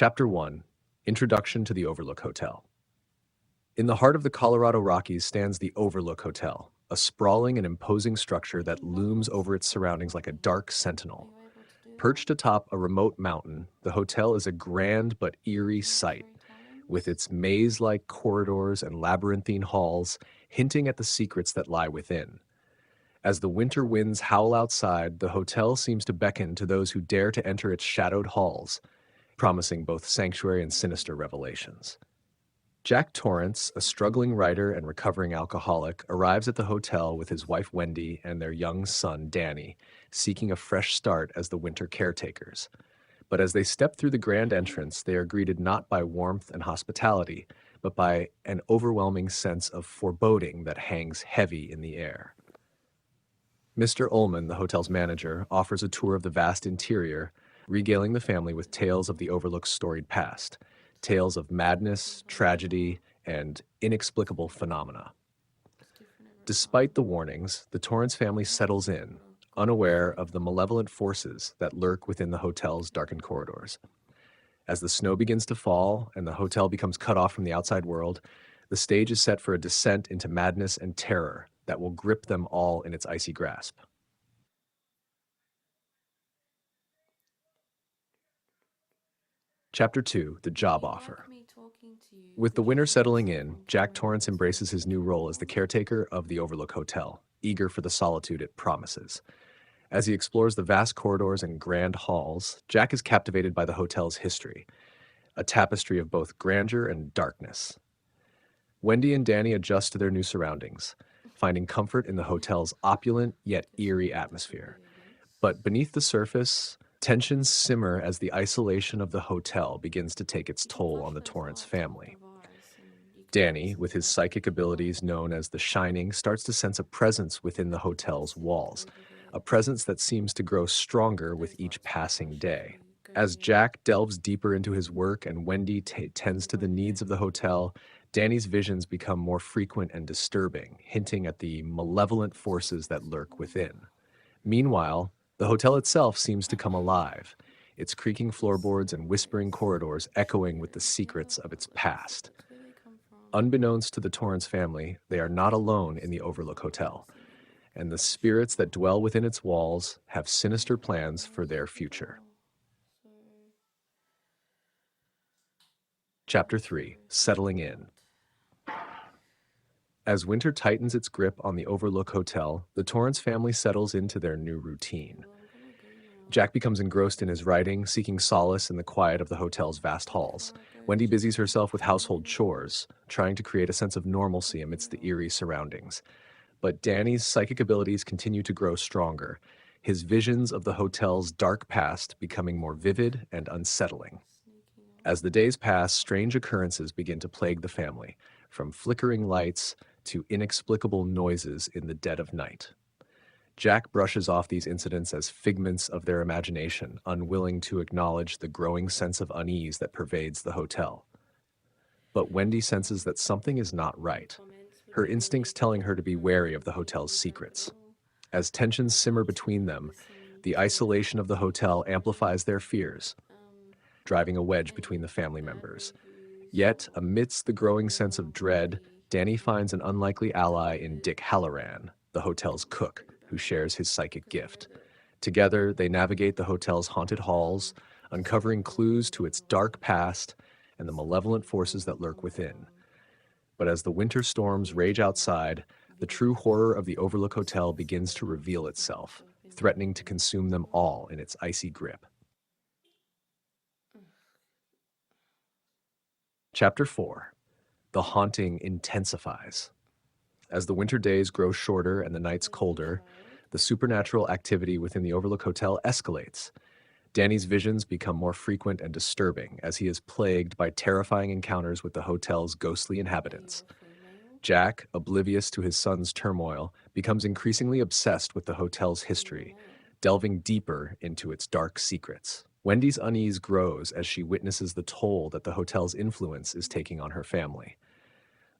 Chapter 1: Introduction to the Overlook Hotel. In the heart of the Colorado Rockies stands the Overlook Hotel, a sprawling and imposing structure that looms over its surroundings like a dark sentinel. Perched atop a remote mountain, the hotel is a grand but eerie sight, with its maze-like corridors and labyrinthine halls hinting at the secrets that lie within. As the winter winds howl outside, the hotel seems to beckon to those who dare to enter its shadowed halls, promising both sanctuary and sinister revelations. Jack Torrance, a struggling writer and recovering alcoholic, arrives at the hotel with his wife Wendy and their young son Danny, seeking a fresh start as the winter caretakers. But as they step through the grand entrance, they are greeted not by warmth and hospitality, but by an overwhelming sense of foreboding that hangs heavy in the air. Mr. Ullman, the hotel's manager, offers a tour of the vast interior, regaling the family with tales of the Overlook's storied past, tales of madness, tragedy, and inexplicable phenomena. Despite the warnings, the Torrance family settles in, unaware of the malevolent forces that lurk within the hotel's darkened corridors. As the snow begins to fall and the hotel becomes cut off from the outside world, the stage is set for a descent into madness and terror that will grip them all in its icy grasp. Chapter 2: The Job Offer. With the winter settling in, Jack Torrance embraces his new role as the caretaker of the Overlook Hotel, eager for the solitude it promises. As he explores the vast corridors and grand halls, Jack is captivated by the hotel's history, a tapestry of both grandeur and darkness. Wendy and Danny adjust to their new surroundings, finding comfort in the hotel's opulent yet eerie atmosphere. But beneath the surface, tensions simmer as the isolation of the hotel begins to take its toll on the Torrance family. Danny, with his psychic abilities known as the Shining, starts to sense a presence within the hotel's walls, a presence that seems to grow stronger with each passing day. As Jack delves deeper into his work and Wendy tends to the needs of the hotel, Danny's visions become more frequent and disturbing, hinting at the malevolent forces that lurk within. Meanwhile, the hotel itself seems to come alive, its creaking floorboards and whispering corridors echoing with the secrets of its past. Unbeknownst to the Torrance family, they are not alone in the Overlook Hotel, and the spirits that dwell within its walls have sinister plans for their future. Chapter 3: Settling In. As winter tightens its grip on the Overlook Hotel, the Torrance family settles into their new routine. Jack becomes engrossed in his writing, seeking solace in the quiet of the hotel's vast halls. Wendy busies herself with household chores, trying to create a sense of normalcy amidst the eerie surroundings. But Danny's psychic abilities continue to grow stronger, his visions of the hotel's dark past becoming more vivid and unsettling. As the days pass, strange occurrences begin to plague the family, from flickering lights to inexplicable noises in the dead of night. Jack brushes off these incidents as figments of their imagination, unwilling to acknowledge the growing sense of unease that pervades the hotel. But Wendy senses that something is not right, her instincts telling her to be wary of the hotel's secrets. As tensions simmer between them, the isolation of the hotel amplifies their fears, driving a wedge between the family members. Yet, amidst the growing sense of dread, Danny finds an unlikely ally in Dick Halloran, the hotel's cook, who shares his psychic gift. Together, they navigate the hotel's haunted halls, uncovering clues to its dark past and the malevolent forces that lurk within. But as the winter storms rage outside, the true horror of the Overlook Hotel begins to reveal itself, threatening to consume them all in its icy grip. Chapter 4: The Haunting Intensifies. As the winter days grow shorter and the nights colder, the supernatural activity within the Overlook Hotel escalates. Danny's visions become more frequent and disturbing as he is plagued by terrifying encounters with the hotel's ghostly inhabitants. Jack, oblivious to his son's turmoil, becomes increasingly obsessed with the hotel's history, delving deeper into its dark secrets. Wendy's unease grows as she witnesses the toll that the hotel's influence is taking on her family.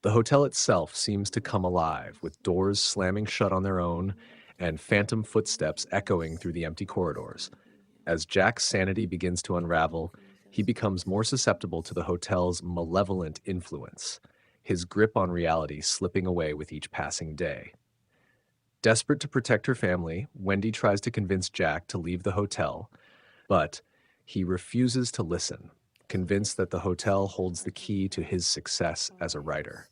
The hotel itself seems to come alive, with doors slamming shut on their own and phantom footsteps echoing through the empty corridors. As Jack's sanity begins to unravel, he becomes more susceptible to the hotel's malevolent influence, his grip on reality slipping away with each passing day. Desperate to protect her family, Wendy tries to convince Jack to leave the hotel, but he refuses to listen, convinced that the hotel holds the key to his success as a writer.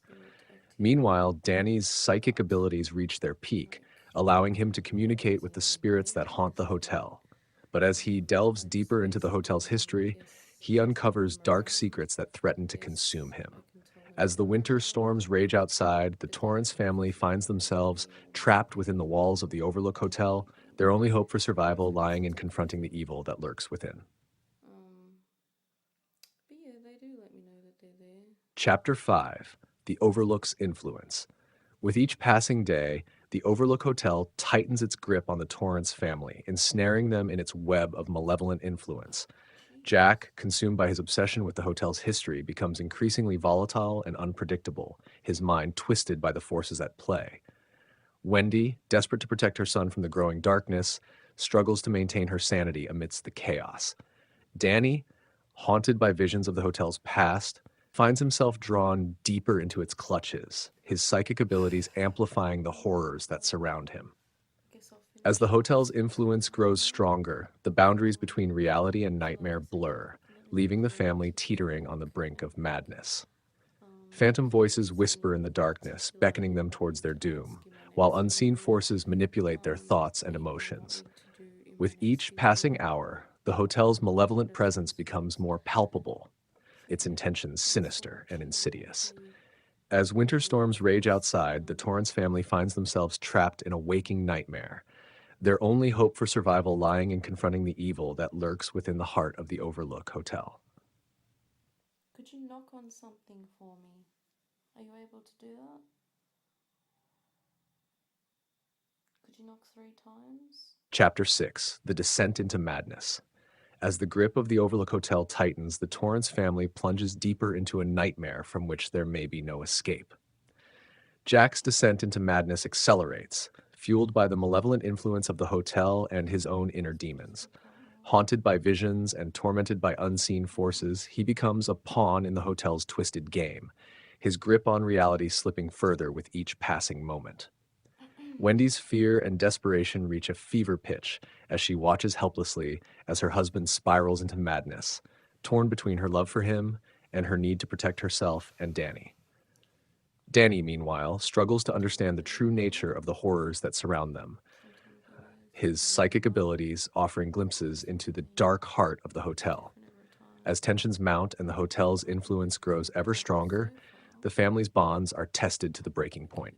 Meanwhile, Danny's psychic abilities reach their peak, allowing him to communicate with the spirits that haunt the hotel. But as he delves deeper into the hotel's history, he uncovers dark secrets that threaten to consume him. As the winter storms rage outside, the Torrance family finds themselves trapped within the walls of the Overlook Hotel, their only hope for survival lying in confronting the evil that lurks within. But yeah, they do let me know that they're there. Chapter 5: The Overlook's Influence. With each passing day, the Overlook Hotel tightens its grip on the Torrance family, ensnaring them in its web of malevolent influence. Jack, consumed by his obsession with the hotel's history, becomes increasingly volatile and unpredictable, his mind twisted by the forces at play. Wendy, desperate to protect her son from the growing darkness, struggles to maintain her sanity amidst the chaos. Danny, haunted by visions of the hotel's past, finds himself drawn deeper into its clutches, his psychic abilities amplifying the horrors that surround him. As the hotel's influence grows stronger, the boundaries between reality and nightmare blur, leaving the family teetering on the brink of madness. Phantom voices whisper in the darkness, beckoning them towards their doom, while unseen forces manipulate their thoughts and emotions. With each passing hour, the hotel's malevolent presence becomes more palpable, its intentions sinister and insidious. As winter storms rage outside, the Torrance family finds themselves trapped in a waking nightmare, their only hope for survival lying in confronting the evil that lurks within the heart of the Overlook Hotel. Could you knock on something for me? Are you able to do that? Could you knock 3 times? Chapter 6: The Descent into Madness. As the grip of the Overlook Hotel tightens, the Torrance family plunges deeper into a nightmare from which there may be no escape. Jack's descent into madness accelerates, fueled by the malevolent influence of the hotel and his own inner demons. Haunted by visions and tormented by unseen forces, he becomes a pawn in the hotel's twisted game, his grip on reality slipping further with each passing moment. Wendy's fear and desperation reach a fever pitch as she watches helplessly as her husband spirals into madness, torn between her love for him and her need to protect herself and Danny. Danny, meanwhile, struggles to understand the true nature of the horrors that surround them, his psychic abilities offering glimpses into the dark heart of the hotel. As tensions mount and the hotel's influence grows ever stronger, the family's bonds are tested to the breaking point.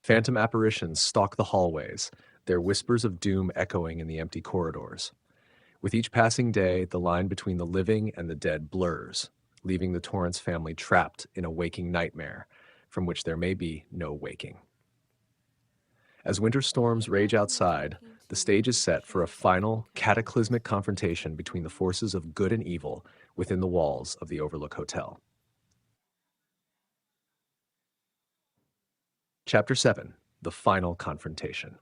Phantom apparitions stalk the hallways, their whispers of doom echoing in the empty corridors. With each passing day, the line between the living and the dead blurs, leaving the Torrance family trapped in a waking nightmare from which there may be no waking. As winter storms rage outside, the stage is set for a final, cataclysmic confrontation between the forces of good and evil within the walls of the Overlook Hotel. Chapter 7: The Final Confrontation.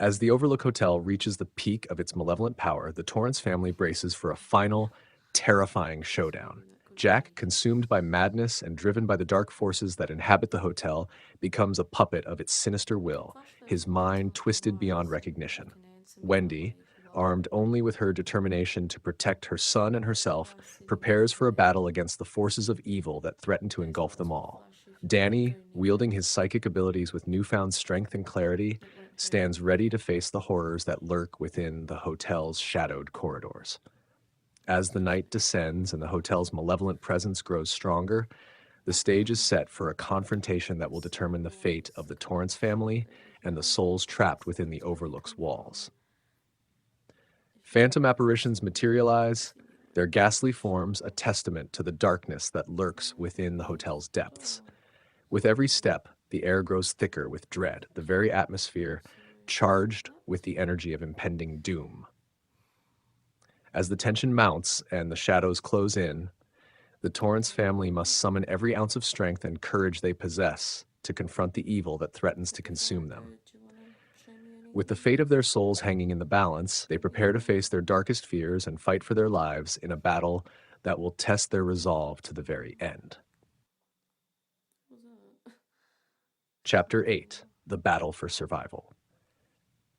As the Overlook Hotel reaches the peak of its malevolent power, the Torrance family braces for a final, terrifying showdown. Jack, consumed by madness and driven by the dark forces that inhabit the hotel, becomes a puppet of its sinister will, his mind twisted beyond recognition. Wendy, armed only with her determination to protect her son and herself, prepares for a battle against the forces of evil that threaten to engulf them all. Danny, wielding his psychic abilities with newfound strength and clarity, stands ready to face the horrors that lurk within the hotel's shadowed corridors. As the night descends and the hotel's malevolent presence grows stronger, the stage is set for a confrontation that will determine the fate of the Torrance family and the souls trapped within the Overlook's walls. Phantom apparitions materialize, their ghastly forms a testament to the darkness that lurks within the hotel's depths. With every step, the air grows thicker with dread, the very atmosphere charged with the energy of impending doom. As the tension mounts and the shadows close in, the Torrance family must summon every ounce of strength and courage they possess to confront the evil that threatens to consume them. With the fate of their souls hanging in the balance, they prepare to face their darkest fears and fight for their lives in a battle that will test their resolve to the very end. Was it? Chapter 8: The Battle for Survival.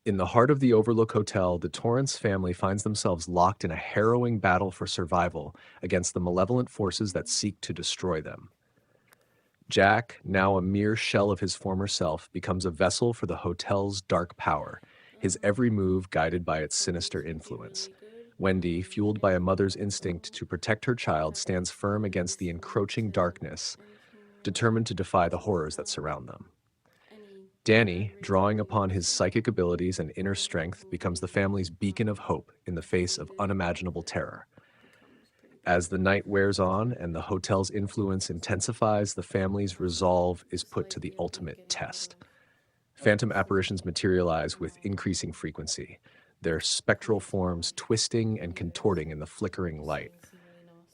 In the heart of the Overlook Hotel, the Torrance family finds themselves locked in a harrowing battle for survival against the malevolent forces that seek to destroy them. Jack, now a mere shell of his former self, becomes a vessel for the hotel's dark power, his every move guided by its sinister influence. Wendy, fueled by a mother's instinct to protect her child, stands firm against the encroaching darkness, determined to defy the horrors that surround them. Danny, drawing upon his psychic abilities and inner strength, becomes the family's beacon of hope in the face of unimaginable terror. As the night wears on and the hotel's influence intensifies, the family's resolve is put to the ultimate test. Phantom apparitions materialize with increasing frequency, their spectral forms twisting and contorting in the flickering light.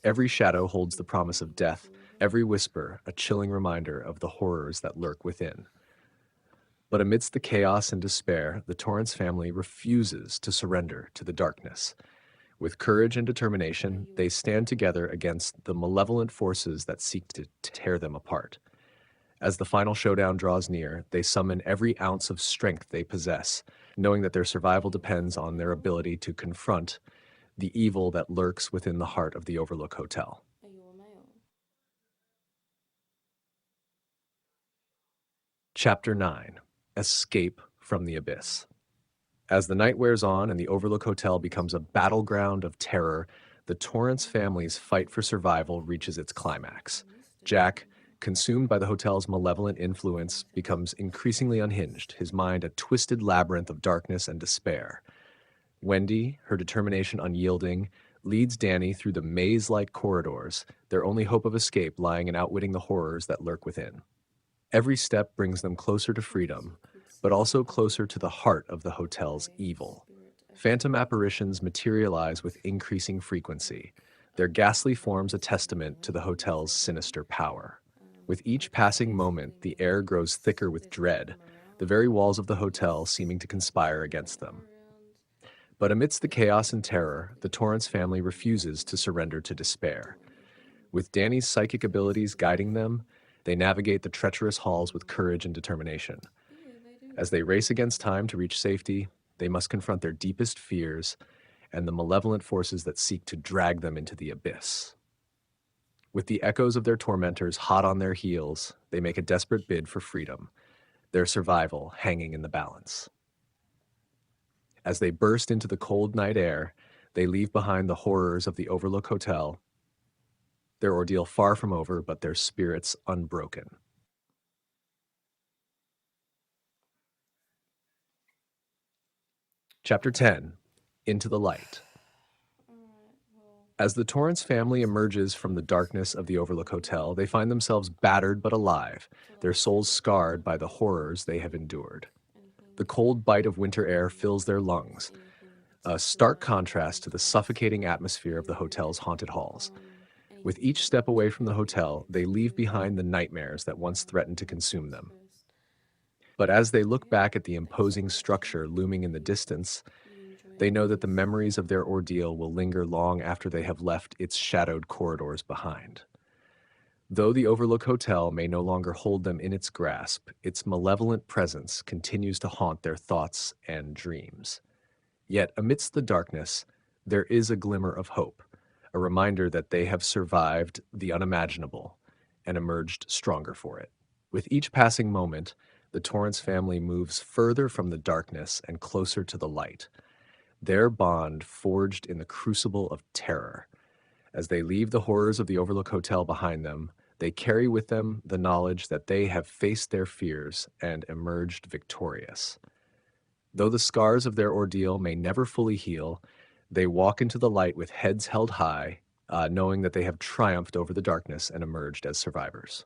Every shadow holds the promise of death, every whisper a chilling reminder of the horrors that lurk within. But amidst the chaos and despair, the Torrance family refuses to surrender to the darkness. With courage and determination, they stand together against the malevolent forces that seek to tear them apart. As the final showdown draws near, they summon every ounce of strength they possess, knowing that their survival depends on their ability to confront the evil that lurks within the heart of the Overlook Hotel. Are you a male? Chapter 9: Escape from the Abyss. As the night wears on and the Overlook Hotel becomes a battleground of terror, the Torrance family's fight for survival reaches its climax. Jack, consumed by the hotel's malevolent influence, becomes increasingly unhinged, his mind a twisted labyrinth of darkness and despair. Wendy, her determination unyielding, leads Danny through the maze-like corridors, their only hope of escape lying in outwitting the horrors that lurk within. Every step brings them closer to freedom, but also closer to the heart of the hotel's evil. Phantom apparitions materialize with increasing frequency, their ghastly forms a testament to the hotel's sinister power. With each passing moment, the air grows thicker with dread, the very walls of the hotel seeming to conspire against them. But amidst the chaos and terror, the Torrance family refuses to surrender to despair. With Danny's psychic abilities guiding them, they navigate the treacherous halls with courage and determination. As they race against time to reach safety, they must confront their deepest fears and the malevolent forces that seek to drag them into the abyss. With the echoes of their tormentors hot on their heels, they make a desperate bid for freedom, their survival hanging in the balance. As they burst into the cold night air, they leave behind the horrors of the Overlook Hotel, their ordeal far from over, but their spirits unbroken. Chapter 10: Into the Light. As the Torrance family emerges from the darkness of the Overlook Hotel, they find themselves battered but alive, their souls scarred by the horrors they have endured. The cold bite of winter air fills their lungs, a stark contrast to the suffocating atmosphere of the hotel's haunted halls. With each step away from the hotel, they leave behind the nightmares that once threatened to consume them. But as they look back at the imposing structure looming in the distance, they know that the memories of their ordeal will linger long after they have left its shadowed corridors behind. Though the Overlook Hotel may no longer hold them in its grasp, its malevolent presence continues to haunt their thoughts and dreams. Yet amidst the darkness, there is a glimmer of hope, a reminder that they have survived the unimaginable and emerged stronger for it. With each passing moment, the Torrance family moves further from the darkness and closer to the light, their bond forged in the crucible of terror. As they leave the horrors of the Overlook Hotel behind them, they carry with them the knowledge that they have faced their fears and emerged victorious. Though the scars of their ordeal may never fully heal, they walk into the light with heads held high, knowing that they have triumphed over the darkness and emerged as survivors.